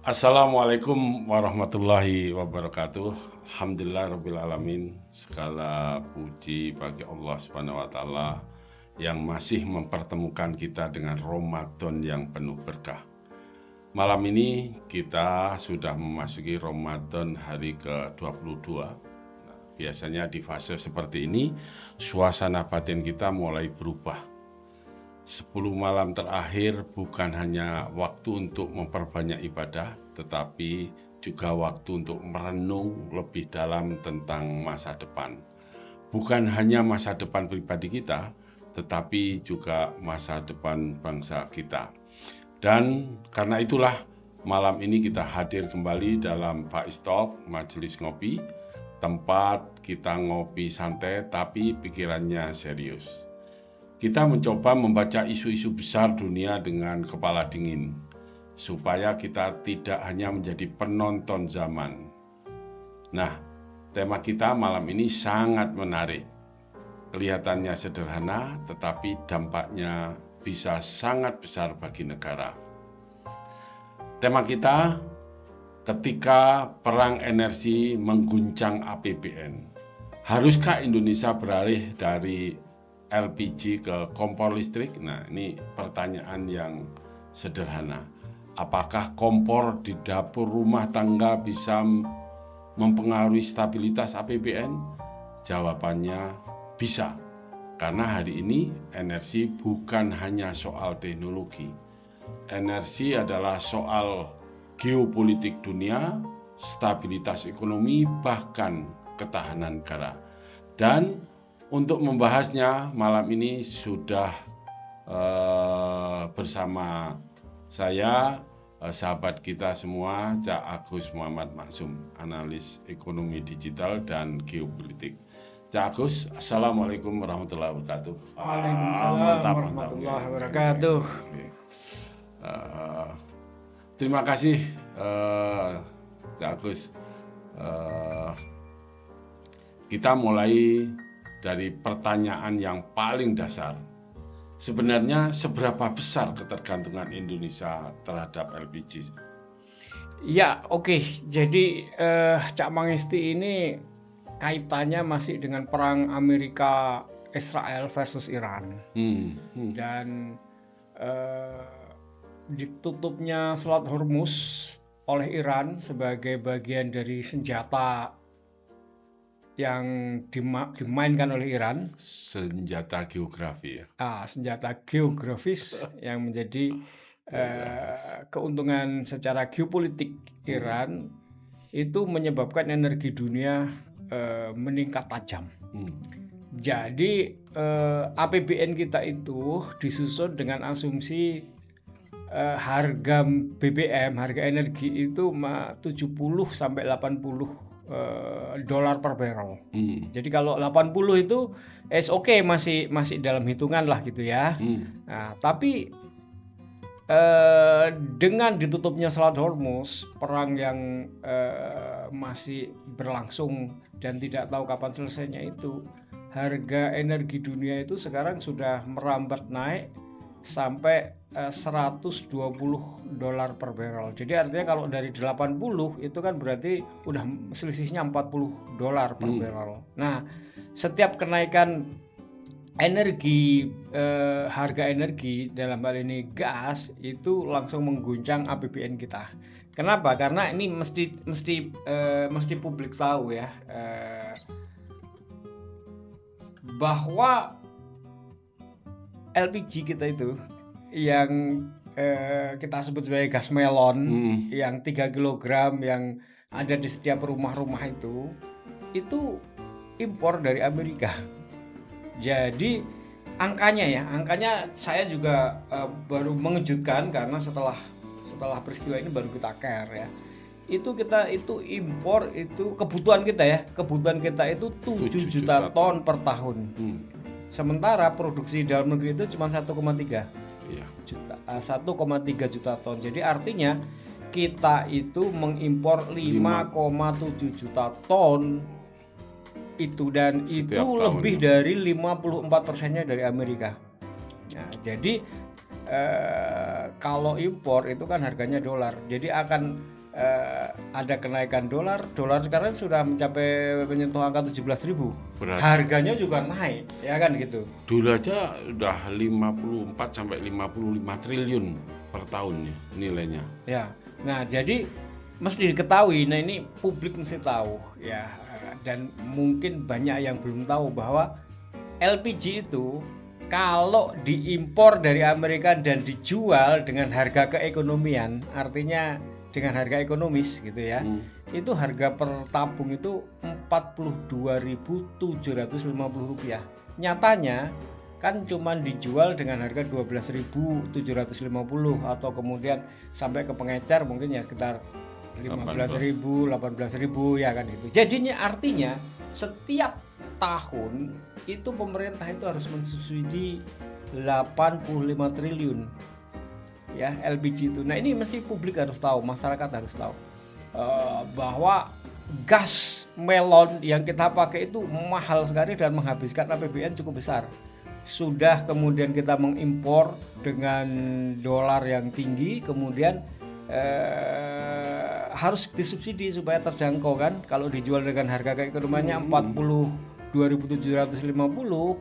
Assalamualaikum warahmatullahi wabarakatuh. Alhamdulillahirrabbilalamin. Segala puji bagi Allah Subhanahu wa Ta'ala yang masih mempertemukan kita dengan Ramadan yang penuh berkah. Malam ini kita sudah memasuki Ramadan hari ke-22. Biasanya di fase seperti ini, suasana batin kita mulai berubah. 10 malam terakhir bukan hanya waktu untuk memperbanyak ibadah, tetapi juga waktu untuk merenung lebih dalam tentang masa depan. Bukan hanya masa depan pribadi kita, tetapi juga masa depan bangsa kita. Dan karena itulah malam ini kita hadir kembali dalam Faiz Talk, Majelis Ngopi, tempat kita ngopi santai tapi pikirannya serius. Kita mencoba membaca isu-isu besar dunia dengan kepala dingin, supaya kita tidak hanya menjadi penonton zaman. Nah, tema kita malam ini sangat menarik. Kelihatannya sederhana, tetapi dampaknya bisa sangat besar bagi negara. Tema kita, ketika perang energi mengguncang APBN. Haruskah Indonesia beralih dari LPG ke kompor listrik? Nah, ini pertanyaan yang sederhana. Apakah kompor di dapur rumah tangga bisa mempengaruhi stabilitas APBN? Jawabannya bisa. Karena hari ini energi bukan hanya soal teknologi. Energi adalah soal geopolitik dunia, stabilitas ekonomi, bahkan ketahanan negara. Dan untuk membahasnya malam ini sudah bersama saya, sahabat kita semua, Cak Agus Muhammad Maksum, analis ekonomi digital dan geopolitik. Cak Agus, Assalamualaikum warahmatullahi wabarakatuh. Waalaikumsalam warahmatullahi wabarakatuh. Terima kasih, Cak Agus. Kita mulai dari pertanyaan yang paling dasar. Sebenarnya seberapa besar ketergantungan Indonesia terhadap LPG? Ya, oke. Jadi Cak Mangisti ini kaitannya masih dengan perang Amerika Israel versus Iran. Dan ditutupnya Selat Hormuz oleh Iran sebagai bagian dari senjata yang dimainkan oleh Iran. Senjata geografi ya? Senjata geografis yang menjadi keuntungan secara geopolitik Iran itu menyebabkan energi dunia meningkat tajam. Jadi APBN kita itu disusun dengan asumsi harga BBM, harga energi itu 70 sampai 80 dolar per barrel. Jadi kalau 80 itu oke, masih dalam hitungan lah gitu ya. Nah, tapi dengan ditutupnya Selat Hormuz, perang yang masih berlangsung dan tidak tahu kapan selesainya itu, harga energi dunia itu sekarang sudah merambat naik sampai 120 dolar per barrel. Jadi artinya kalau dari 80 itu kan berarti udah selisihnya 40 dolar per barrel. Nah, setiap kenaikan energi, harga energi dalam hal ini gas itu langsung mengguncang APBN kita. Kenapa? Karena ini mesti publik tahu ya, bahwa LPG kita itu yang kita sebut sebagai gas melon, yang 3 kg yang ada di setiap rumah-rumah itu impor dari Amerika. Jadi angkanya saya juga baru mengejutkan karena setelah peristiwa ini baru kita care ya. Kita impor itu kebutuhan kita itu 7 juta ton per tahun. Sementara produksi dalam negeri itu cuma 1,3 juta ton. Jadi artinya kita itu mengimpor 5,7 juta ton itu, dan itu lebih dari 54%-nya dari Amerika. Nah, jadi kalau impor itu kan harganya dolar, jadi akan ada kenaikan dolar sekarang sudah menyentuh angka 17.000. Berarti Harganya juga naik, ya kan gitu. dulu aja udah 54 sampai 55 triliun per tahunnya nilainya. Ya, nah jadi mesti diketahui, nah ini publik mesti tahu ya, dan mungkin banyak yang belum tahu bahwa LPG itu kalau diimpor dari Amerika dan dijual dengan harga keekonomian, artinya dengan harga ekonomis gitu ya, itu harga per tabung itu Rp42.750. Nyatanya kan cuman dijual dengan harga 12.750 atau kemudian sampai ke pengecer mungkin ya sekitar 15.000, 18.000 ya kan gitu. Jadinya artinya setiap tahun itu pemerintah itu harus mensubsidi 85 triliun ya LPG itu. Nah ini mesti publik harus tahu, masyarakat harus tahu bahwa gas melon yang kita pakai itu mahal sekali dan menghabiskan APBN cukup besar. Sudah kemudian kita mengimpor dengan dolar yang tinggi, kemudian harus disubsidi supaya terjangkau kan. Kalau dijual dengan harga keekonomiannya 42.750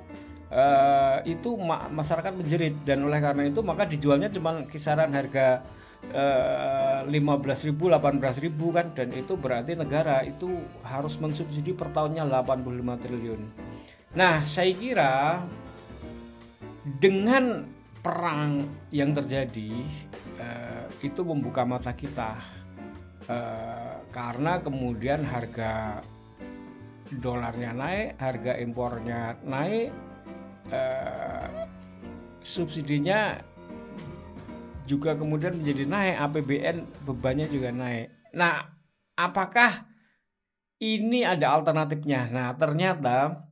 itu masyarakat menjerit, dan oleh karena itu maka dijualnya cuma kisaran harga 15.000, 18.000 kan, dan itu berarti negara itu harus mensubsidi per tahunnya 85 triliun. Nah, saya kira dengan perang yang terjadi itu membuka mata kita karena kemudian harga dolarnya naik, harga impornya naik, subsidinya juga kemudian menjadi naik, APBN bebannya juga naik. Nah, apakah ini ada alternatifnya? Nah, ternyata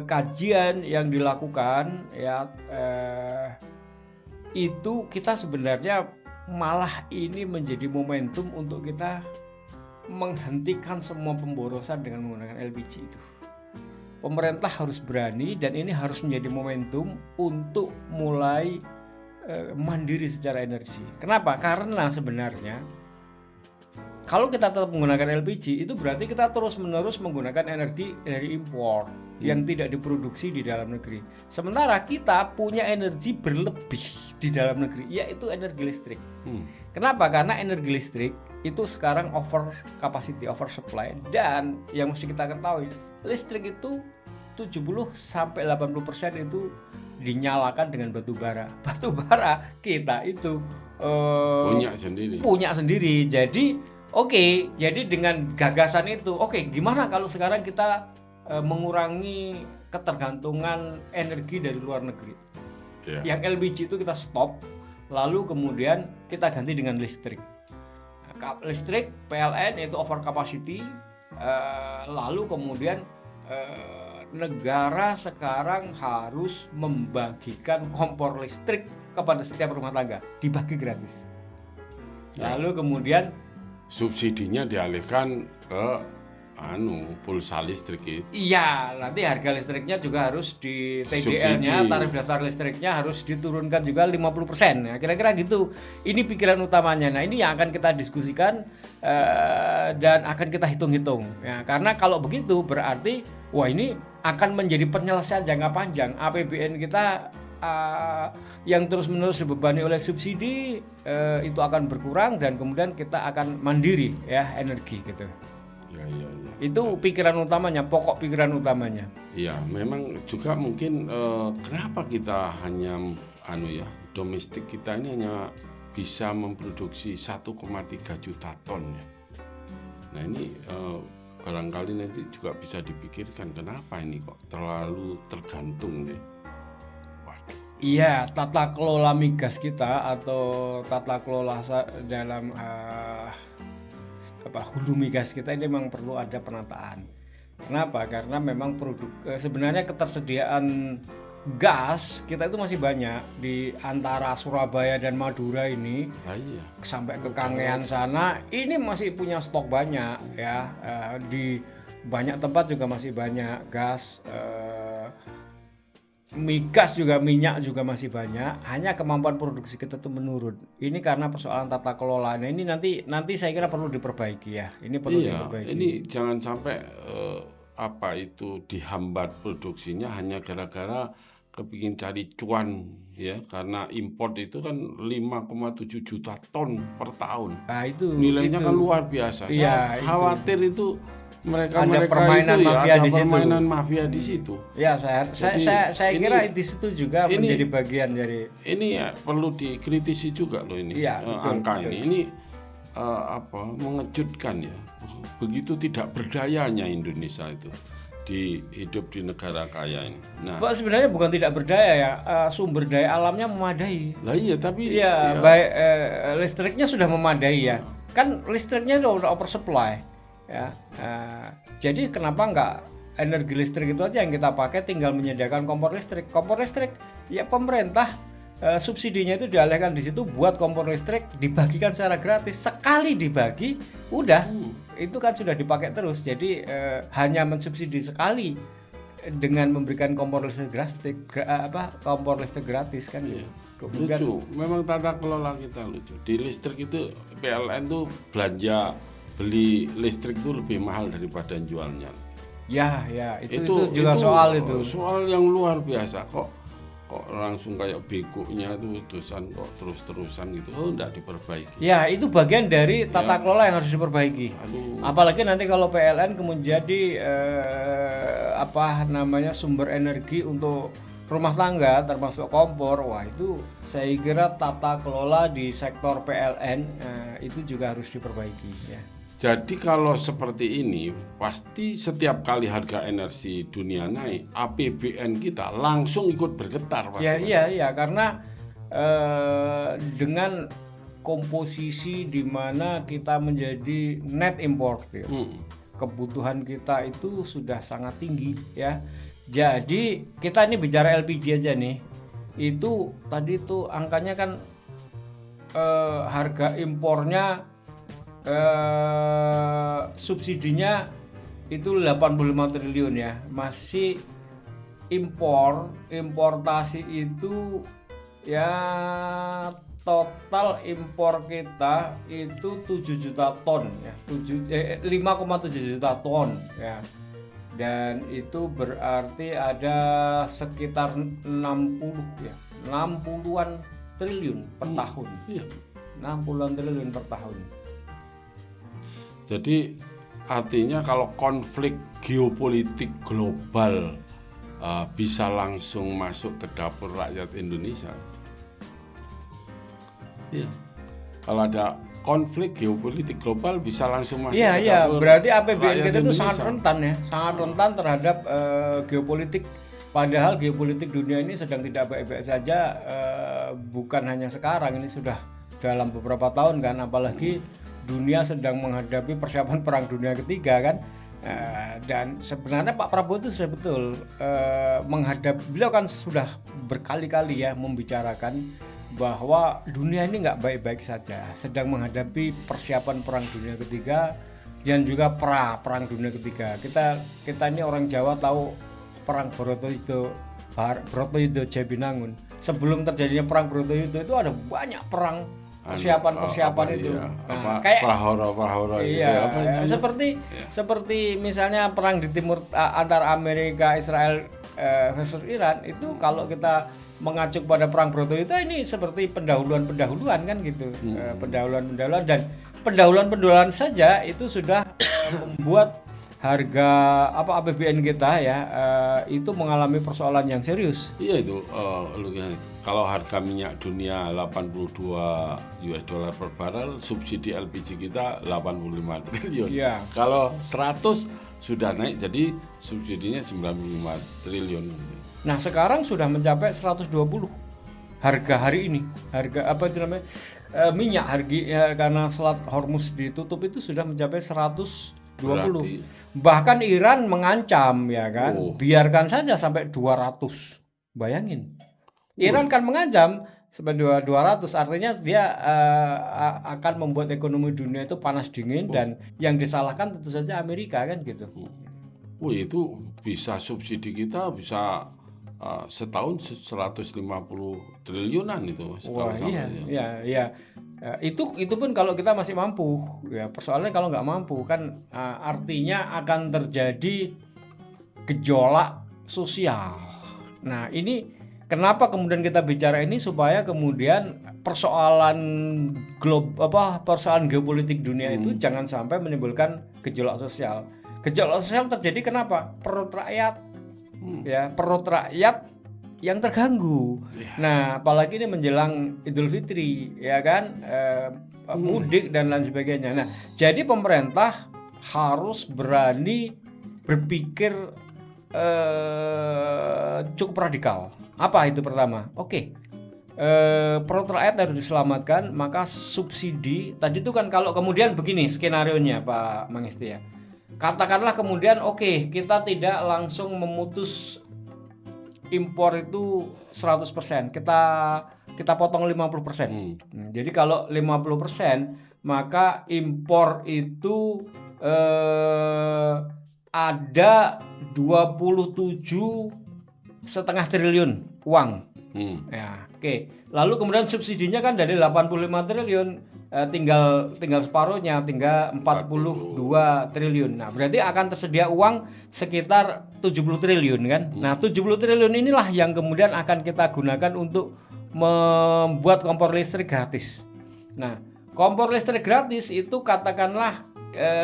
kajian yang dilakukan ya itu kita sebenarnya malah ini menjadi momentum untuk kita menghentikan semua pemborosan dengan menggunakan LPG itu. Pemerintah harus berani, dan ini harus menjadi momentum untuk mulai mandiri secara energi. Kenapa? Karena sebenarnya kalau kita tetap menggunakan LPG itu berarti kita terus-menerus menggunakan energi dari impor yang tidak diproduksi di dalam negeri. Sementara kita punya energi berlebih di dalam negeri, yaitu energi listrik. Kenapa? Karena energi listrik itu sekarang over capacity, over supply, dan yang mesti kita ketahui, listrik itu 70-80% itu dinyalakan dengan batu bara. Batu bara kita itu punya sendiri. Jadi jadi dengan gagasan itu, gimana kalau sekarang kita mengurangi ketergantungan energi dari luar negeri. Yang LPG itu kita stop, lalu kemudian kita ganti dengan listrik. Listrik PLN itu over capacity, lalu kemudian negara sekarang harus membagikan kompor listrik kepada setiap rumah tangga, dibagi gratis. Lalu kemudian subsidinya dialihkan ke pulsa listrik itu. Iya, nanti harga listriknya juga harus di TDL-nya, tarif daftar listriknya harus diturunkan juga 50%. Ya, kira-kira gitu. Ini pikiran utamanya. Nah, ini yang akan kita diskusikan dan akan kita hitung-hitung. Ya, karena kalau begitu berarti ini akan menjadi penyelesaian jangka panjang. APBN kita yang terus-menerus dibebani oleh subsidi itu akan berkurang, dan kemudian kita akan mandiri ya energi gitu. Ya. Itu pikiran utamanya, pokok pikiran utamanya. Iya, memang juga mungkin kenapa kita hanya domestik kita ini hanya bisa memproduksi 1,3 juta ton ya. Nah ini barangkali nanti juga bisa dipikirkan kenapa ini kok terlalu tergantung ya. Iya, tata kelola migas kita atau tata kelola dalam hulu migas kita ini memang perlu ada penataan. Kenapa? Karena memang sebenarnya ketersediaan gas kita itu masih banyak di antara Surabaya dan Madura ini. Sampai ke Kangean sana ini masih punya stok banyak ya. Di banyak tempat juga masih banyak gas. migas juga, minyak juga masih banyak, hanya kemampuan produksi kita tuh menurun. Ini karena persoalan tata kelola. Nah, ini nanti saya kira perlu diperbaiki ya. Ini perlu Iya, diperbaiki. ini jangan sampai apa itu dihambat produksinya hanya gara-gara kepingin cari cuan ya, karena import itu kan 5,7 juta ton per tahun. Nah, itu Nilainya kan luar biasa. Iya, Saya khawatir itu ada mereka permainan itu ya mafia ada di situ. permainan mafia di situ. Ya, saya Jadi, kira di situ juga ini- menjadi bagian dari Ini ya perlu dikritisi juga loh ini Iya, betul, angka betul. ini mengejutkan ya. Begitu tidak berdayanya Indonesia itu hidup di negara kaya ini. Nah, Pak, sebenarnya bukan tidak berdaya ya, sumber daya alamnya memadai. lah iya tapi Iya, baik listriknya sudah memadai ya. Kan listriknya udah oversupply ya. Jadi kenapa nggak energi listrik itu aja yang kita pakai, tinggal menyediakan kompor listrik. Kompor listrik ya pemerintah subsidinya itu dialihkan di situ buat kompor listrik, dibagikan secara gratis. Sekali dibagi udah itu kan sudah dipakai terus. Jadi hanya mensubsidi sekali dengan memberikan kompor listrik kompor listrik gratis kan gitu. Kemudian lucu. Memang tata kelola kita lucu. Di listrik itu PLN tuh belanja beli listrik itu lebih mahal daripada jualnya. ya itu juga soal itu. Soal yang luar biasa kok langsung kayak begonya tuh terusan kok terus-terusan gitu. Oh, enggak diperbaiki. Ya, itu bagian dari tata kelola yang harus diperbaiki. Aduh. Apalagi nanti kalau PLN kemudian jadi sumber energi untuk rumah tangga termasuk kompor. Wah, itu saya kira tata kelola di sektor PLN itu juga harus diperbaiki ya. Jadi kalau seperti ini, pasti setiap kali harga energi dunia naik, APBN kita langsung ikut bergetar, Pak. Iya, karena dengan komposisi di mana kita menjadi net import, ya. Kebutuhan kita itu sudah sangat tinggi, ya. Jadi kita ini bicara LPG aja nih, itu tadi tuh angkanya kan harga impornya subsidinya itu 85 triliun ya, masih importasi itu ya total impor kita itu 7 juta ton ya, 5,7 juta ton ya, dan itu berarti ada sekitar 60-an triliun per tahun. Iya. 60-an triliun per tahun. Jadi artinya kalau konflik geopolitik global bisa langsung masuk ke dapur rakyat Indonesia. Iya. Kalau ada konflik geopolitik global bisa langsung masuk ke dapur. Berarti APBN kita itu Indonesia. sangat rentan ya, sangat rentan terhadap geopolitik. Padahal geopolitik dunia ini sedang tidak baik-baik saja, bukan hanya sekarang, ini sudah dalam beberapa tahun kan, apalagi dunia sedang menghadapi persiapan perang dunia ketiga kan. Dan sebenarnya Pak Prabowo itu sudah betul beliau kan sudah berkali-kali ya membicarakan bahwa dunia ini nggak baik-baik saja, sedang menghadapi persiapan perang dunia ketiga dan juga perang dunia ketiga. Kita ini orang Jawa tahu perang Bratayuda Jabinangun. Sebelum terjadinya perang Bratayuda itu ada banyak perang persiapan itu. Kayak prahara seperti misalnya perang di timur antara Amerika, Israel versus Iran itu, kalau kita mengacu pada perang Bratayuda ini seperti pendahuluan kan gitu. Pendahuluan dan pendahuluan saja itu sudah membuat harga APBN kita ya itu mengalami persoalan yang serius. Iya itu kalau harga minyak dunia 82 US dollar per barrel, subsidi LPG kita 85 triliun. Iya. Kalau 100 sudah naik jadi subsidinya 95 triliun. Nah, sekarang sudah mencapai 120 harga hari ini. Harga minyak karena Selat Hormuz ditutup itu sudah mencapai 120. Bahkan Iran mengancam ya kan, biarkan saja sampai 200. Bayangin. Iran kan mengancam sampai 200, artinya dia akan membuat ekonomi dunia itu panas dingin, dan yang disalahkan tentu saja Amerika kan gitu. Itu bisa subsidi kita bisa setahun 150 triliunan itu Wah, kalau iya, sampai iya, iya. Itu pun kalau kita masih mampu, ya. Persoalannya kalau nggak mampu kan, artinya akan terjadi gejolak sosial. Nah, ini kenapa kemudian kita bicara ini supaya kemudian persoalan geopolitik dunia itu jangan sampai menimbulkan gejolak sosial. Gejolak sosial terjadi kenapa? Perut rakyat, ya, perut rakyat yang terganggu. Nah, apalagi ini menjelang Idul Fitri, ya kan, mudik dan lain sebagainya. Nah, jadi pemerintah harus berani berpikir cukup radikal. Apa itu pertama? Oke, perut rakyat harus diselamatkan, maka subsidi tadi itu kan kalau kemudian begini skenarionya Pak Mangisti ya. Katakanlah kemudian oke, kita tidak langsung memutus impor itu 100%. Kita potong 50%. Jadi kalau 50%, maka impor itu ada 27,5 triliun uang. Ya, oke. Lalu kemudian subsidinya kan dari 85 triliun tinggal separuhnya, tinggal 42 triliun. Nah, berarti akan tersedia uang sekitar 70 triliun kan. Nah, 70 triliun inilah yang kemudian akan kita gunakan untuk membuat kompor listrik gratis. Nah, kompor listrik gratis itu katakanlah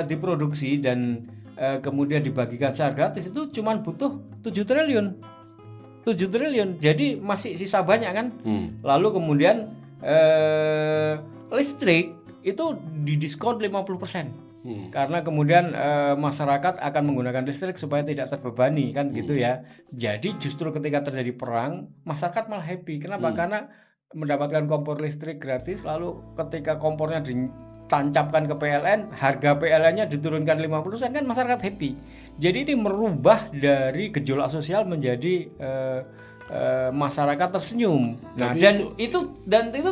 diproduksi dan kemudian dibagikan secara gratis itu cuma butuh 7 triliun. 7 triliun. Jadi masih sisa banyak kan? Lalu kemudian listrik itu didiskon 50%. Karena kemudian masyarakat akan menggunakan listrik supaya tidak terbebani kan gitu ya. Jadi justru ketika terjadi perang, masyarakat malah happy. Kenapa? Karena mendapatkan kompor listrik gratis, lalu ketika kompornya ditancapkan ke PLN, harga PLN-nya diturunkan 50% kan masyarakat happy. Jadi ini merubah dari gejolak sosial menjadi masyarakat tersenyum. Nah, dan itu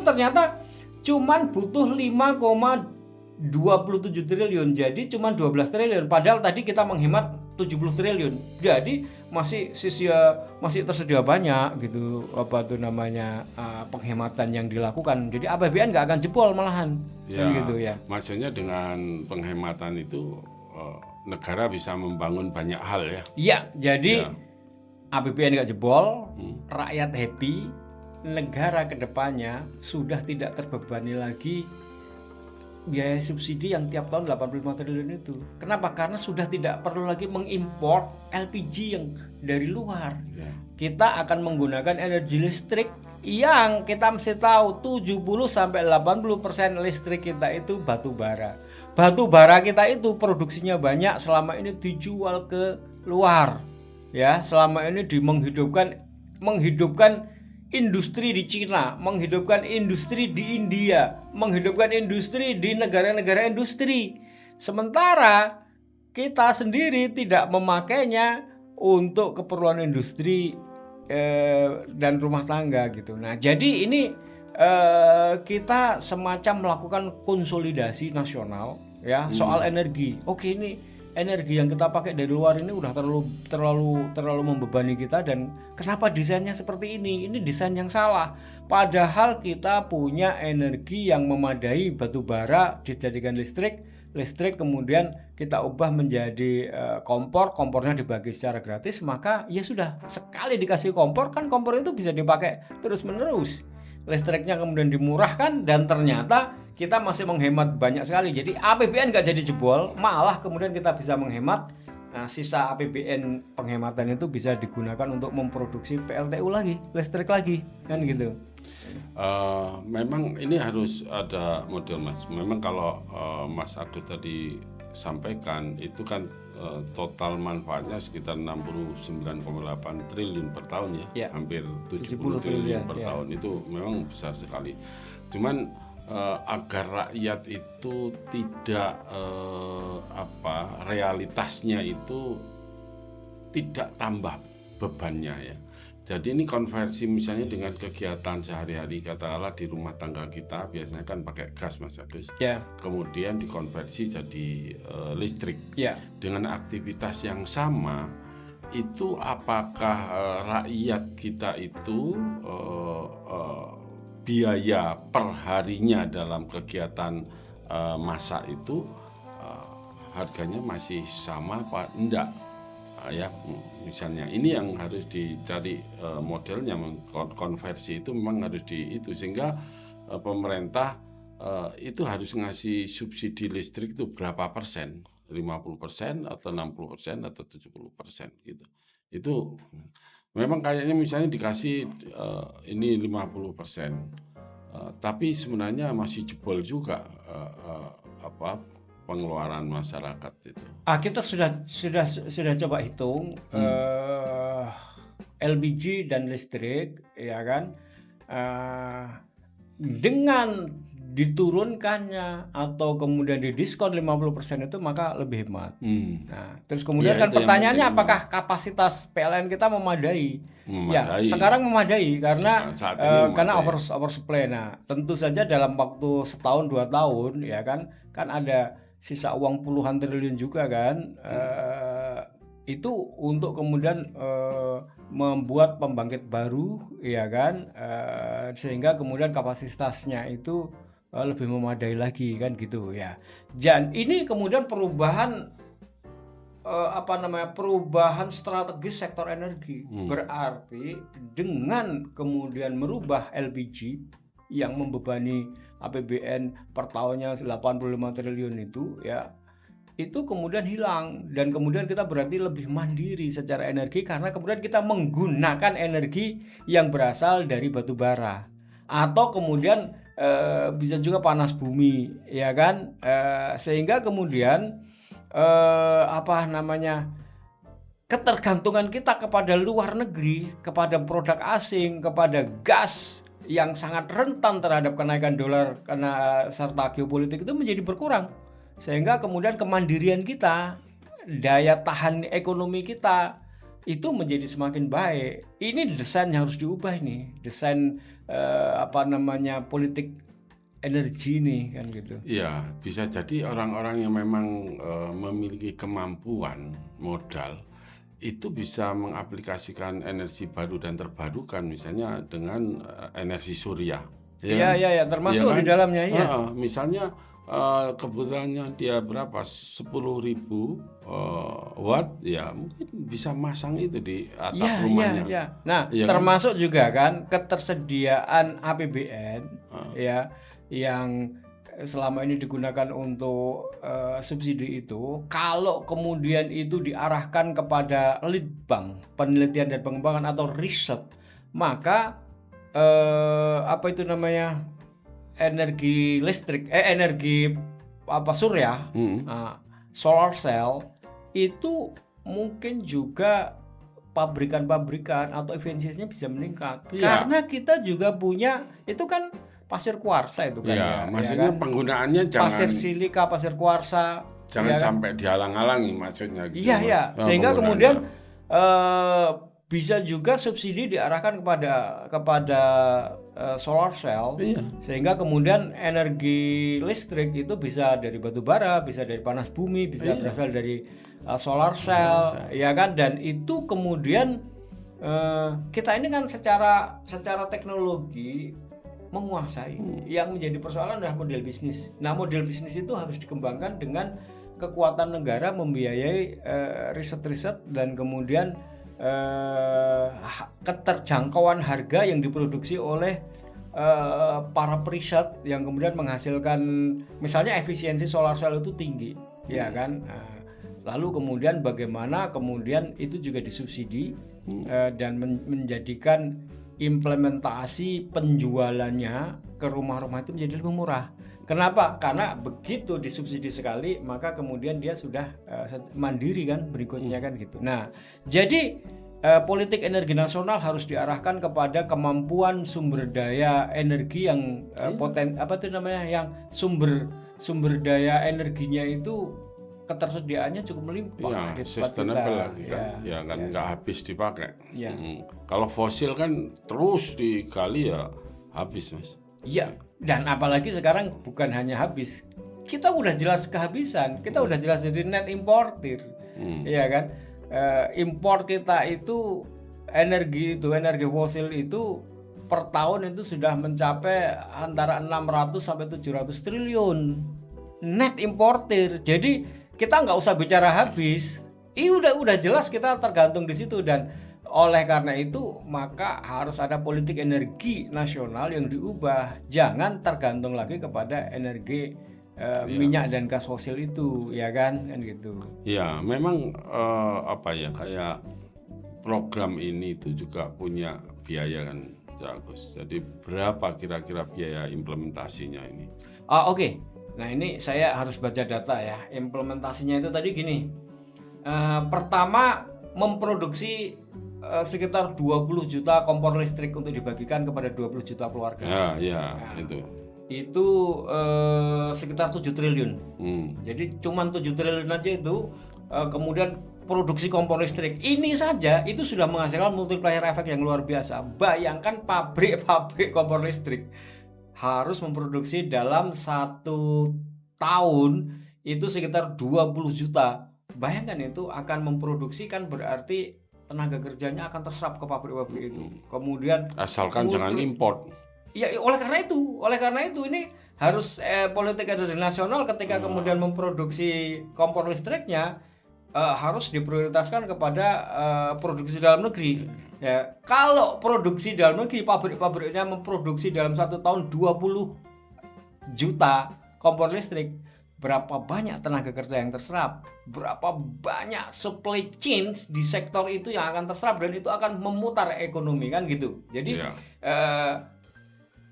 ternyata cuman butuh 5,27 triliun. Jadi cuman 12 triliun. Padahal tadi kita menghemat 70 triliun. Jadi masih tersedia banyak gitu penghematan yang dilakukan. Jadi APBN nggak akan jebol malahan. Ya, gitu ya. Maksudnya dengan penghematan itu negara bisa membangun banyak hal ya. Iya, jadi APBN nggak jebol, rakyat happy, negara kedepannya sudah tidak terbebani lagi biaya subsidi yang tiap tahun 85 triliun itu. Kenapa? Karena sudah tidak perlu lagi mengimpor LPG yang dari luar. Kita akan menggunakan energi listrik yang kita mesti tahu 70-80% listrik kita itu batu bara. Batu bara kita itu produksinya banyak, selama ini dijual ke luar. Ya, selama ini menghidupkan industri di Cina, menghidupkan industri di India, menghidupkan industri di negara-negara industri. Sementara kita sendiri tidak memakainya untuk keperluan industri dan rumah tangga gitu. Nah, jadi ini kita semacam melakukan konsolidasi nasional ya soal energi. Oke, ini energi yang kita pakai dari luar ini udah terlalu membebani kita, dan kenapa desainnya seperti ini? Ini desain yang salah. Padahal kita punya energi yang memadai, batu bara dijadikan listrik kemudian kita ubah menjadi kompornya dibagi secara gratis, maka ya sudah, sekali dikasih kompor kan kompor itu bisa dipakai terus-menerus. Listriknya kemudian dimurahkan dan ternyata kita masih menghemat banyak sekali. Jadi APBN nggak jadi jebol, malah kemudian kita bisa menghemat. Nah, sisa APBN penghematan itu bisa digunakan untuk memproduksi PLTU lagi, listrik lagi, kan gitu. Memang ini harus ada model, Mas. Memang kalau Mas Agus tadi sampaikan itu kan total manfaatnya sekitar 69,8 triliun per tahun ya, hampir 70 triliun per tahun. Itu memang besar sekali. Cuman agar rakyat itu tidak realitasnya itu tidak tambah bebannya ya. Jadi ini konversi misalnya dengan kegiatan sehari-hari, katakanlah di rumah tangga kita biasanya kan pakai gas, Mas Agus. Kemudian dikonversi jadi listrik. Dengan aktivitas yang sama itu apakah rakyat kita itu biaya perharinya dalam kegiatan masak itu harganya masih sama apa enggak? Ya misalnya ini yang harus dicari modelnya, konversi itu memang harus itu sehingga pemerintah itu harus ngasih subsidi listrik itu berapa persen, 50% atau 60% atau 70% gitu. Itu memang kayaknya misalnya dikasih ini 50%, tapi sebenarnya masih jebol juga apa pengeluaran masyarakat itu. Kita sudah coba hitung LPG dan listrik, ya kan, dengan diturunkannya atau kemudian didiskon 50% itu maka lebih hemat. Nah, terus kemudian Iya, kan itu yang pertanyaannya penting. apakah kapasitas PLN kita memadai? Ya, Memadai. sekarang memadai karena Saat ini karena memadai. oversupply. Nah, tentu saja dalam waktu setahun 2 tahun ya kan ada sisa uang puluhan triliun juga kan, itu untuk kemudian membuat pembangkit baru ya kan, sehingga kemudian kapasitasnya itu lebih memadai lagi kan gitu ya. Dan ini kemudian perubahan perubahan strategis sektor energi. Berarti dengan kemudian merubah LPG yang membebani APBN per tahunnya 85 triliun itu ya, itu kemudian hilang dan kemudian kita berarti lebih mandiri secara energi karena kemudian kita menggunakan energi yang berasal dari batu bara atau kemudian bisa juga panas bumi ya kan, sehingga kemudian ketergantungan kita kepada luar negeri, kepada produk asing, kepada gas yang sangat rentan terhadap kenaikan dolar karena serta geopolitik itu menjadi berkurang. Sehingga kemudian kemandirian kita, daya tahan ekonomi kita itu menjadi semakin baik. Ini desain yang harus diubah nih, desain politik energi nih kan gitu. Iya, bisa jadi orang-orang yang memang memiliki kemampuan modal itu bisa mengaplikasikan energi baru dan terbarukan, misalnya dengan energi surya. Iya, termasuk di dalamnya ya. Misalnya kebutuhannya dia berapa? 10.000 watt, ya mungkin bisa masang itu di atap rumahnya. Iya. Nah, Iya kan? termasuk juga kan ketersediaan APBN ya yang selama ini digunakan untuk subsidi itu, kalau kemudian itu diarahkan kepada Litbang, penelitian dan pengembangan atau riset, maka energi listrik, energi surya, solar cell itu mungkin juga pabrikan-pabrikan atau efisiensinya bisa meningkat. Iya. Karena kita juga punya itu kan pasir kuarsa itu kan Iya, ya. maksudnya kan? penggunaannya Pasir silika, pasir kuarsa. jangan ya kan? sampai dihalang-halangi maksudnya gitu. Iya. Mas. Sehingga Penggunaannya. kemudian bisa juga subsidi diarahkan kepada solar cell. Iya. Sehingga kemudian energi listrik itu bisa dari batu bara, bisa dari panas bumi, bisa berasal dari solar cell, ya kan? Dan itu kemudian kita ini kan secara teknologi menguasai. Yang menjadi persoalan adalah model bisnis. Nah, model bisnis itu harus dikembangkan dengan kekuatan negara membiayai riset-riset dan kemudian keterjangkauan harga yang diproduksi oleh para periset yang kemudian menghasilkan, misalnya efisiensi solar cell itu tinggi, ya kan? Lalu kemudian bagaimana kemudian itu juga disubsidi dan menjadikan implementasi penjualannya ke rumah-rumah itu menjadi lebih murah. Kenapa? Karena begitu disubsidi sekali, maka kemudian dia sudah mandiri kan berikutnya kan gitu. Nah, jadi politik energi nasional harus diarahkan kepada kemampuan sumber daya energi yang yang sumber daya energinya itu ketersediaannya cukup melimpah. Ya, sustainable lagi kan. Ya kan nggak habis dipakai. Kalau fosil kan terus digali ya habis, Mas. Iya, dan apalagi sekarang bukan hanya habis, kita udah jelas kehabisan, kita udah jelas jadi net importer, ya kan. impor kita itu energi fosil itu per tahun itu sudah mencapai antara 600 sampai 700 triliun net importir. Jadi kita nggak usah bicara habis. Udah jelas kita tergantung di situ, dan oleh karena itu maka harus ada politik energi nasional yang diubah. Jangan tergantung lagi kepada energi minyak dan gas fosil itu, ya kan gitu. Ya, memang kayak program ini itu juga punya biaya kan, ya Gus. Jadi berapa kira-kira biaya implementasinya ini? Oke. Nah ini saya harus baca data ya. Implementasinya itu tadi gini. Pertama memproduksi sekitar 20 juta kompor listrik untuk dibagikan kepada 20 juta keluarga. Itu sekitar 7 triliun. Jadi cuman 7 triliun aja itu. Kemudian produksi kompor listrik ini saja itu sudah menghasilkan multiplier effect yang luar biasa. Bayangkan pabrik-pabrik kompor listrik harus memproduksi dalam 1 tahun itu sekitar 20 juta. Bayangkan itu akan memproduksikan, berarti tenaga kerjanya akan terserap ke pabrik-pabrik itu. Kemudian asalkan jangan import. Ya, oleh karena itu ini harus politik energi nasional ketika kemudian memproduksi kompor listriknya harus diprioritaskan kepada produksi dalam negeri. Ya, kalau produksi dalam negeri, pabrik-pabriknya memproduksi dalam 1 tahun 20 juta kompor listrik, berapa banyak tenaga kerja yang terserap, berapa banyak supply chain di sektor itu yang akan terserap, dan itu akan memutar ekonomi kan gitu. Jadi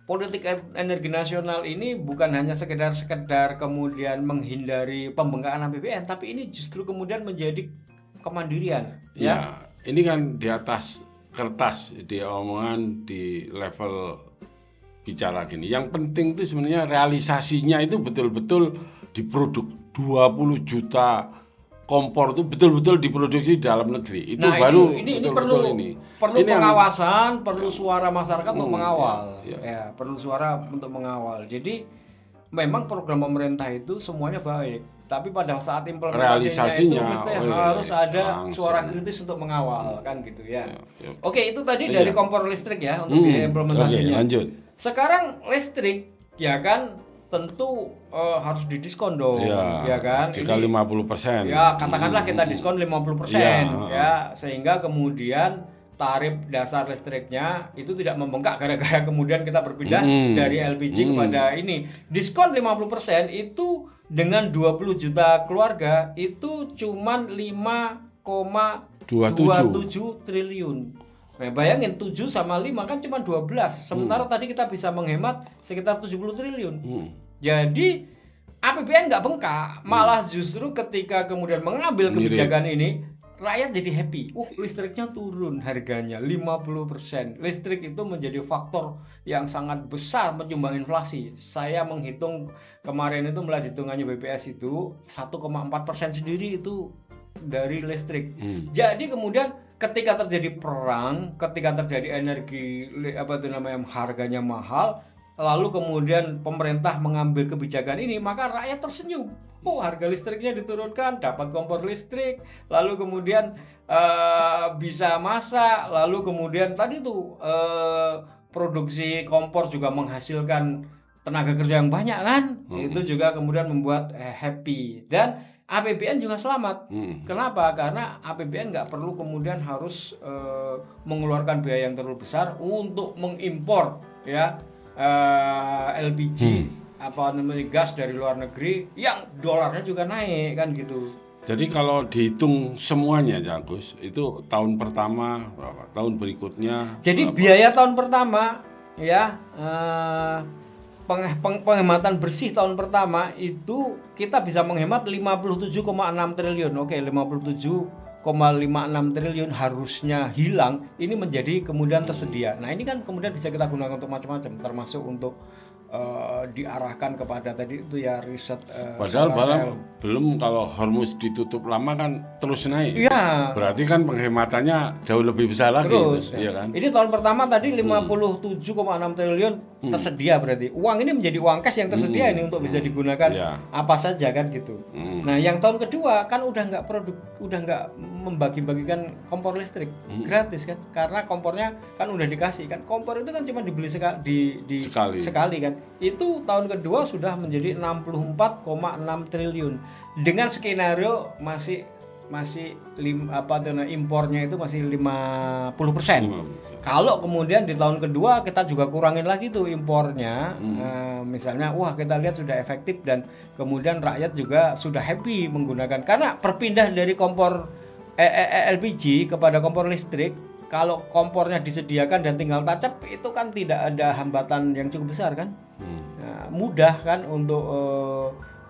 politik energi nasional ini bukan hanya sekedar kemudian menghindari pembengkakan APBN, tapi ini justru kemudian menjadi kemandirian. Ya, ini kan di atas kertas, di omongan, di level bicara gini. Yang penting itu sebenarnya realisasinya itu betul-betul diproduk 20 juta kompor itu betul-betul diproduksi dalam negeri. Itu baru ini perlu pengawasan, perlu suara masyarakat untuk mengawal. Perlu suara untuk mengawal. Jadi memang program pemerintah itu semuanya baik, tapi pada saat implementasinya itu mesti harus ada suara kritis untuk mengawal kan gitu ya. Oke, itu tadi dari kompor listrik ya untuk biaya implementasinya. Lanjut. Sekarang listrik ya kan tentu harus didiskon dong, ya kan? Jika 50%. Ya, katakanlah kita diskon 50%, sehingga kemudian tarif dasar listriknya itu tidak membengkak gara-gara kemudian kita berpindah dari LPG kepada ini. Diskon 50% itu dengan 20 juta keluarga itu cuman 5,27 triliun. Nah, bayangin 7 sama 5 kan cuma 12. Sementara tadi kita bisa menghemat sekitar 70 triliun. Jadi APBN nggak bengkak, malah justru ketika kemudian mengambil kebijakan ini, rakyat jadi happy. Listriknya turun harganya 50%. Listrik itu menjadi faktor yang sangat besar penyumbang inflasi. Saya menghitung kemarin itu melihat hitungannya BPS itu 1,4% sendiri itu dari listrik. Jadi kemudian ketika terjadi perang, ketika terjadi energi harganya mahal, lalu kemudian pemerintah mengambil kebijakan ini, maka rakyat tersenyum. Harga listriknya diturunkan, dapat kompor listrik, lalu kemudian bisa masak, lalu kemudian tadi tuh produksi kompor juga menghasilkan tenaga kerja yang banyak kan. Itu juga kemudian membuat happy, dan APBN juga selamat. Kenapa? Karena APBN nggak perlu kemudian harus mengeluarkan biaya yang terlalu besar untuk mengimpor LPG gas dari luar negeri yang dolarnya juga naik kan gitu. Jadi kalau dihitung semuanya ya Gus, itu tahun pertama berapa? Tahun berikutnya. Jadi berapa? Biaya tahun pertama penghematan bersih tahun pertama itu kita bisa menghemat 57,6 triliun. Oke, 57,56 triliun harusnya hilang, ini menjadi kemudian tersedia. Nah, ini kan kemudian bisa kita gunakan untuk macam-macam, termasuk untuk diarahkan kepada tadi itu ya riset. Padahal belum, kalau Hormuz ditutup lama kan terus naik. Iya. Berarti kan penghematannya jauh lebih besar lagi. Terus, iya kan? Ini tahun pertama tadi 57,6 triliun tersedia, berarti uang ini menjadi uang cash yang tersedia ini untuk bisa digunakan apa saja kan gitu. Nah, yang tahun kedua kan udah nggak membagi-bagikan kompor listrik gratis kan, karena kompornya kan udah dikasih kan. Kompor itu kan cuma dibeli sekali kan. Itu tahun kedua sudah menjadi 64,6 triliun dengan skenario masih impornya itu masih 50%. Kalau kemudian di tahun kedua kita juga kurangin lagi tuh impornya, misalnya wah kita lihat sudah efektif dan kemudian rakyat juga sudah happy menggunakan, karena perpindah dari kompor LPG kepada kompor listrik, kalau kompornya disediakan dan tinggal tancap itu kan tidak ada hambatan yang cukup besar kan. Nah, mudah kan untuk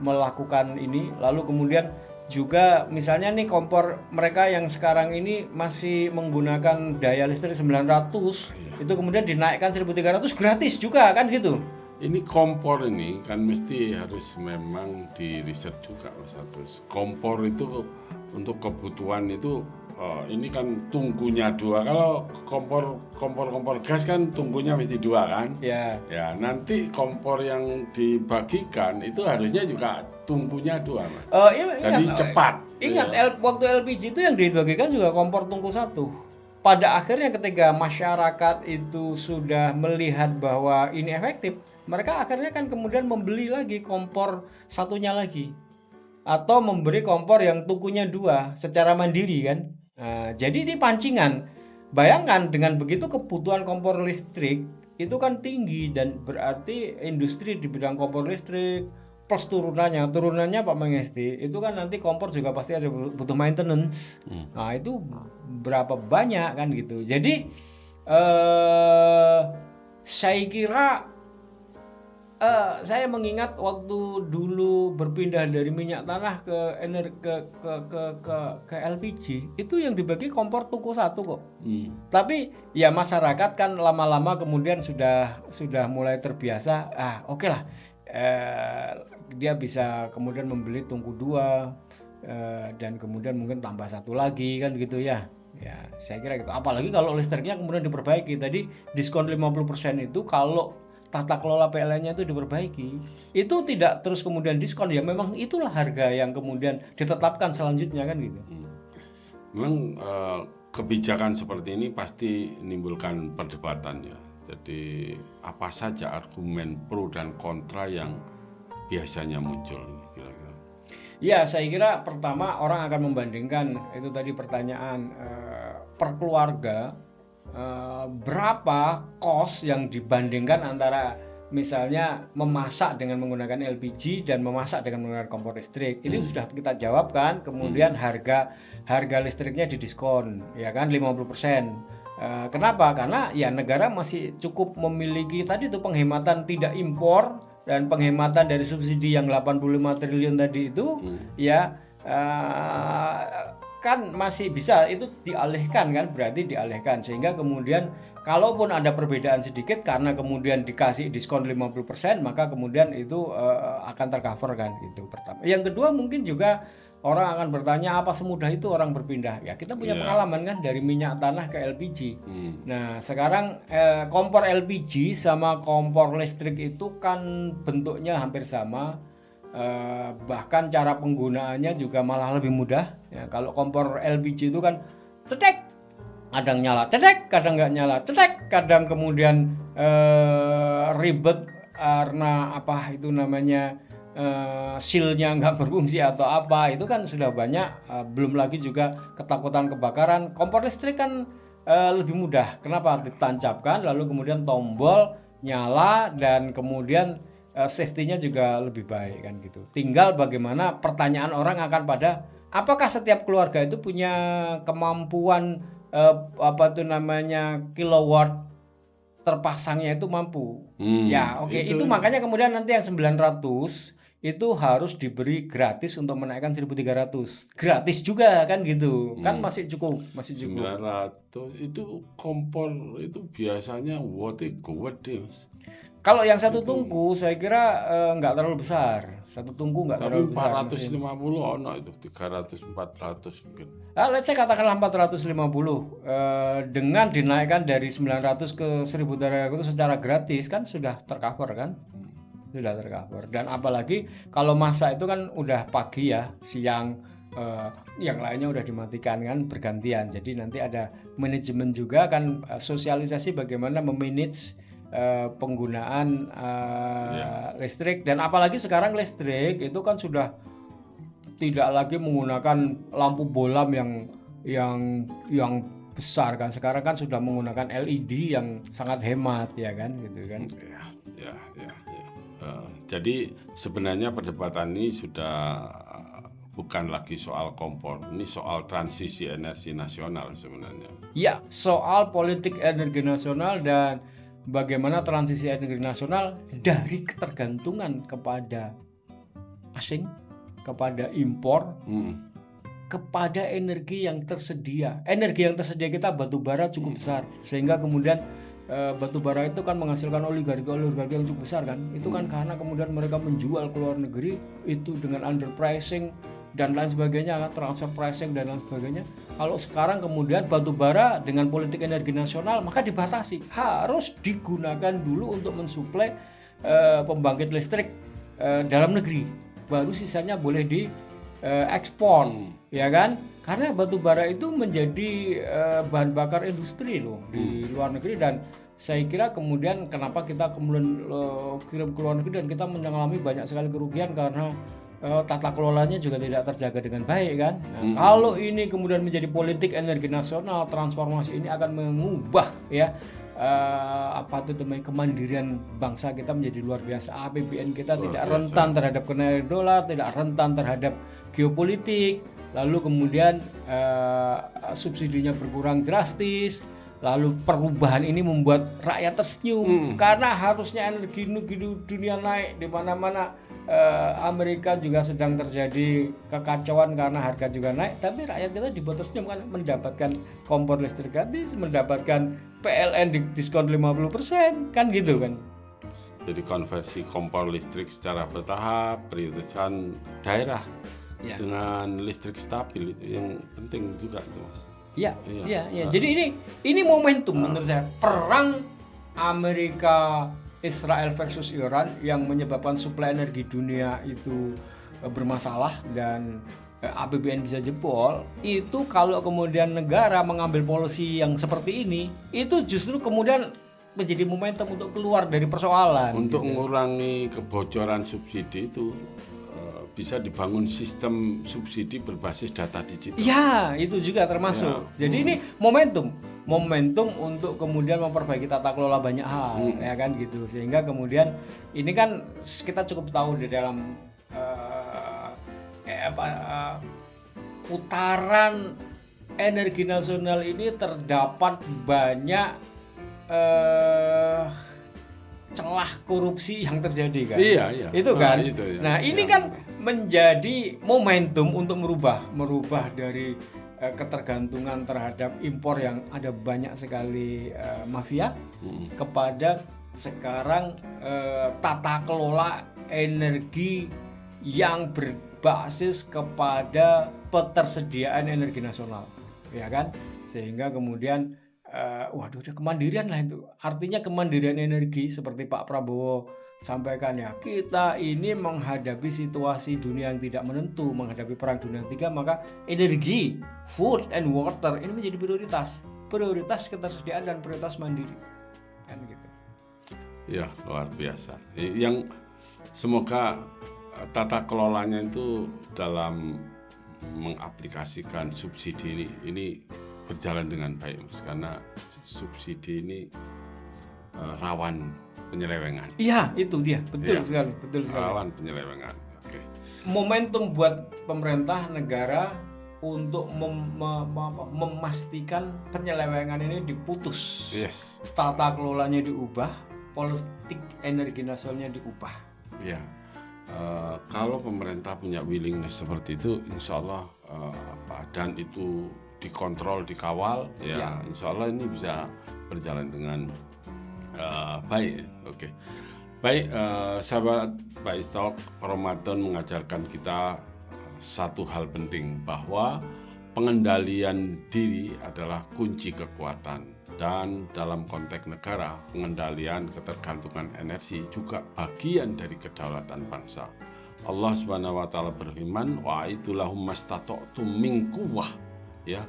melakukan ini. Lalu kemudian juga misalnya nih kompor mereka yang sekarang ini masih menggunakan daya listrik 900, itu kemudian dinaikkan 1300 gratis juga kan gitu. Ini kompor ini kan mesti harus memang di riset juga Mas Agus. Kompor itu untuk kebutuhan itu ini kan tungkunya 2. Kalau kompor gas kan tungkunya mesti 2 kan? Ya. Ya, nanti kompor yang dibagikan itu harusnya juga tungkunya 2 Mas. Jadi cepat. Ingat waktu LPG itu yang dibagikan juga kompor tungku 1. Pada akhirnya ketika masyarakat itu sudah melihat bahwa ini efektif, mereka akhirnya kan kemudian membeli lagi kompor satunya lagi, atau memberi kompor yang tungkunya 2 secara mandiri kan. Nah, jadi ini pancingan. Bayangkan dengan begitu kebutuhan kompor listrik itu kan tinggi, dan berarti industri di bidang kompor listrik plus turunannya Pak Mengesti itu kan nanti kompor juga pasti ada butuh maintenance. Nah itu berapa banyak kan gitu. Jadi saya kira saya mengingat waktu dulu berpindah dari minyak tanah ke LPG, itu yang dibagi kompor tungku 1 kok. Tapi ya masyarakat kan lama-lama kemudian sudah mulai terbiasa. Oke lah, dia bisa kemudian membeli tungku 2 dan kemudian mungkin tambah 1 lagi kan gitu ya. Ya, saya kira gitu. Apalagi kalau listriknya kemudian diperbaiki. Tadi diskon 50% itu kalau tata kelola PLN-nya itu diperbaiki, itu tidak terus kemudian diskon, ya memang itulah harga yang kemudian ditetapkan selanjutnya kan gitu. Memang kebijakan seperti ini pasti menimbulkan perdebatan ya. Jadi apa saja argumen pro dan kontra yang biasanya muncul kira-kira? Ya, saya kira pertama orang akan membandingkan itu tadi pertanyaan per keluarga. Berapa kos yang dibandingkan antara misalnya memasak dengan menggunakan LPG dan memasak dengan menggunakan kompor listrik. Ini sudah kita jawab kan. Kemudian harga listriknya didiskon ya kan 50%. Kenapa? Karena ya negara masih cukup memiliki tadi itu penghematan tidak impor dan penghematan dari subsidi yang 85 triliun tadi itu ya kan masih bisa itu dialihkan kan, berarti dialihkan, sehingga kemudian kalaupun ada perbedaan sedikit karena kemudian dikasih diskon 50%, maka kemudian itu akan tercover kan, itu pertama. Yang kedua mungkin juga orang akan bertanya apa semudah itu orang berpindah. Ya kita punya pengalaman kan dari minyak tanah ke LPG. Nah sekarang kompor LPG sama kompor listrik itu kan bentuknya hampir sama. Bahkan cara penggunaannya juga malah lebih mudah ya. Kalau kompor LPG itu kan cetek kadang nyala, cetek kadang nggak nyala, cetek kadang kemudian ribet karena apa itu namanya sealnya nggak berfungsi atau apa, itu kan sudah banyak. Belum lagi juga ketakutan kebakaran. Kompor listrik kan lebih mudah. Kenapa? Ditancapkan lalu kemudian tombol nyala dan kemudian safety-nya juga lebih baik kan gitu. Tinggal bagaimana pertanyaan orang akan pada apakah setiap keluarga itu punya kemampuan apa itu namanya kilowatt terpasangnya itu mampu. Ya, oke. Itu makanya kemudian nanti yang 900 itu harus diberi gratis untuk menaikkan 1300. Gratis juga kan gitu. Kan masih cukup. 900 itu kompor itu biasanya watt-nya gede Mas. Kalau yang satu tungku saya kira nggak terlalu besar. Satu tungku nggak terlalu besar. Tapi 450 ono itu 300 400 mungkin. Let's say katakanlah 450 dengan dinaikkan dari 900 ke 1300 secara gratis kan sudah tercover kan? Sudah tercover. Dan apalagi kalau masak itu kan udah pagi ya, siang, yang lainnya udah dimatikan kan bergantian. Jadi nanti ada manajemen juga kan, sosialisasi bagaimana memanage penggunaan listrik, dan apalagi sekarang listrik itu kan sudah tidak lagi menggunakan lampu bolam yang besar kan. Sekarang kan sudah menggunakan LED yang sangat hemat ya kan gitu kan. Ya. Jadi sebenarnya perdebatan ini sudah bukan lagi soal kompor, ini soal transisi energi nasional sebenarnya. Ya, soal politik energi nasional dan bagaimana transisi energi nasional dari ketergantungan kepada asing, kepada impor, kepada energi yang tersedia. Energi yang tersedia kita batu bara cukup besar, sehingga kemudian batu bara itu kan menghasilkan oligarki yang cukup besar kan. Itu kan karena kemudian mereka menjual ke luar negeri itu dengan underpricing dan lain sebagainya, transfer pricing dan lain sebagainya. Kalau sekarang kemudian batu bara dengan politik energi nasional maka dibatasi, harus digunakan dulu untuk mensuplai pembangkit listrik dalam negeri, baru sisanya boleh di ekspor, ya kan? Karena batu bara itu menjadi bahan bakar industri loh di luar negeri, dan saya kira kemudian kenapa kita kemudian kirim ke luar negeri dan kita mengalami banyak sekali kerugian karena tata kelolanya juga tidak terjaga dengan baik kan. Nah, kalau ini kemudian menjadi politik energi nasional, transformasi ini akan mengubah ya kemandirian bangsa kita menjadi luar biasa. APBN kita tidak rentan terhadap kenaikan dolar, tidak rentan terhadap geopolitik. Lalu kemudian subsidinya berkurang drastis. Lalu perubahan ini membuat rakyat tersenyum karena harusnya energi dunia naik di mana-mana. Amerika juga sedang terjadi kekacauan karena harga juga naik, tapi rakyat kita dibuat tersenyum kan, mendapatkan kompor listrik gratis, mendapatkan PLN diskon 50% kan gitu kan. Jadi konversi kompor listrik secara bertahap, prioritaskan daerah dengan listrik stabil, itu yang penting juga tuh Mas. Iya. Jadi ini momentum menurut saya, perang Amerika Israel versus Iran yang menyebabkan suplai energi dunia itu bermasalah dan APBN bisa jebol. Itu kalau kemudian negara mengambil polisi yang seperti ini, itu justru kemudian menjadi momentum untuk keluar dari persoalan. Untuk mengurangi kebocoran subsidi itu bisa dibangun sistem subsidi berbasis data digital. Ya, itu juga termasuk. Jadi ini momentum untuk kemudian memperbaiki tata kelola banyak hal, ya kan gitu. Sehingga kemudian ini kan kita cukup tahu di dalam putaran energi nasional ini terdapat banyak celah korupsi yang terjadi kan. Iya. Itu kan. Itu, ya. Nah, ini kan menjadi momentum untuk merubah dari ketergantungan terhadap impor yang ada banyak sekali mafia kepada sekarang tata kelola energi yang berbasis kepada ketersediaan energi nasional, ya kan? Sehingga kemudian udah kemandirian lah itu. Artinya kemandirian energi seperti Pak Prabowo sampaikan ya, kita ini menghadapi situasi dunia yang tidak menentu, menghadapi perang dunia ketiga, maka energi, food and water ini menjadi prioritas ketersediaan dan prioritas mandiri kan gitu. Ya, luar biasa. Yang semoga tata kelolanya itu dalam mengaplikasikan subsidi ini berjalan dengan baik Mas, karena subsidi ini rawan penyelewengan. Iya, itu dia, betul sekali. Rawan penyelewengan. Oke. Momentum buat pemerintah negara untuk memastikan penyelewengan ini diputus. Yes. Tata kelolanya diubah, politik energi nasionalnya diubah. Ya. Kalau pemerintah punya willingness seperti itu, insya Allah dan itu dikontrol, dikawal, ya insya Allah ini bisa berjalan dengan baik. Oke. Baik, sahabat Baik Talk, Ramadan mengajarkan kita satu hal penting, bahwa pengendalian diri adalah kunci kekuatan, dan dalam konteks negara, pengendalian ketergantungan energi juga bagian dari kedaulatan bangsa. Allah Subhanahu wa taala berfirman, wa itulahum mastata'tum min quwwah, ya.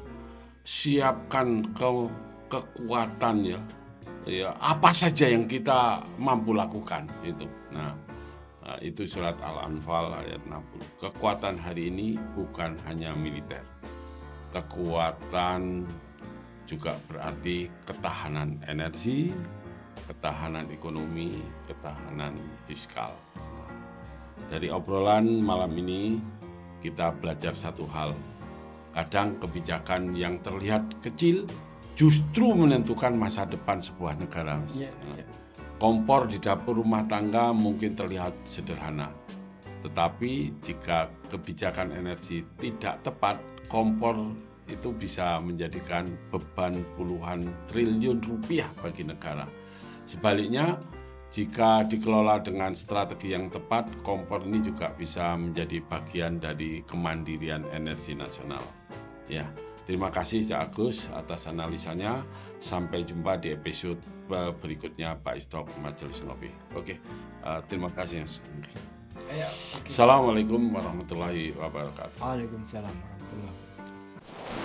Siapkan kekuatan, ya. Ya, apa saja yang kita mampu lakukan itu. Nah, itu surat Al-Anfal ayat 60. Kekuatan hari ini bukan hanya militer. Kekuatan juga berarti ketahanan energi, ketahanan ekonomi, ketahanan fiskal. Dari obrolan malam ini kita belajar satu hal. Kadang kebijakan yang terlihat kecil justru menentukan masa depan sebuah negara. Kompor di dapur rumah tangga mungkin terlihat sederhana, tetapi jika kebijakan energi tidak tepat, kompor itu bisa menjadikan beban puluhan triliun rupiah bagi negara. Sebaliknya, jika dikelola dengan strategi yang tepat, kompor ini juga bisa menjadi bagian dari kemandirian energi nasional. Ya, terima kasih Cak Agus atas analisanya. Sampai jumpa di episode berikutnya Pak Istok Majelis Ngopi. Oke, terima kasih. Assalamualaikum warahmatullahi wabarakatuh. Waalaikumsalam warahmatullahi wabarakatuh.